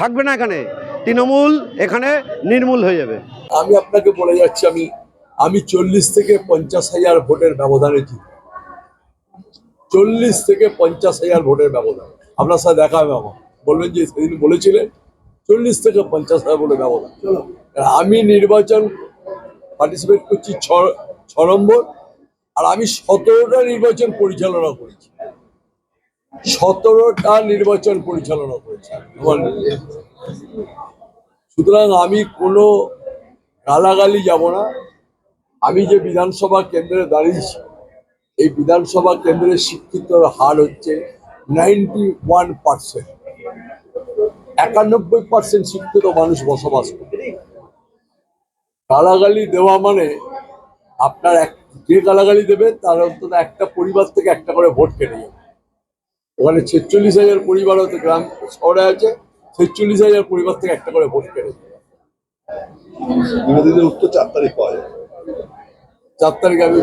থাকবে না এখানে, তৃণমূল এখানে নির্মূল হয়ে যাবে। আমি আপনাকে বলে যাচ্ছি, আমি 40 থেকে 50,000 ভোটের ব্যবধানে জিতব। 40 থেকে 50,000 ভোটের ব্যবধান। আপনার সাথে দেখা হবে, আমার বলবেন যে সেদিন বলেছিলেন 40 থেকে 50,000 ভোটের ব্যবধান। আমি নির্বাচন পার্টিসিপেট করছি 6 নম্বর, আর আমি 17টা নির্বাচন পরিচালনা করেছি। 17টা নির্বাচন পরিচালনা করেছি। সুতরাং আমি কোনো গালাগালি যাব না। আমি যে বিধানসভা কেন্দ্রে দাঁড়িয়েছি, এই বিধানসভা কেন্দ্রের শিক্ষিত হার হচ্ছে 91%। 91% শিক্ষিত মানুষ বসবাস করে। গালাগালি দেওয়া মানে আপনার যে গালাগালি দেবে তার অন্তত একটা পরিবার থেকে একটা করে ভোট কেটে যাবে। ওখানে 46,000 পরিবার হয়তো গ্রাম শহরে আছে, 46,000 পরিবার থেকে একটা করে ভোট কেটে যাবে। বিরোধীদের উত্তর 4 তারিখ পাওয়া যাবে। 4 তারিখে আমি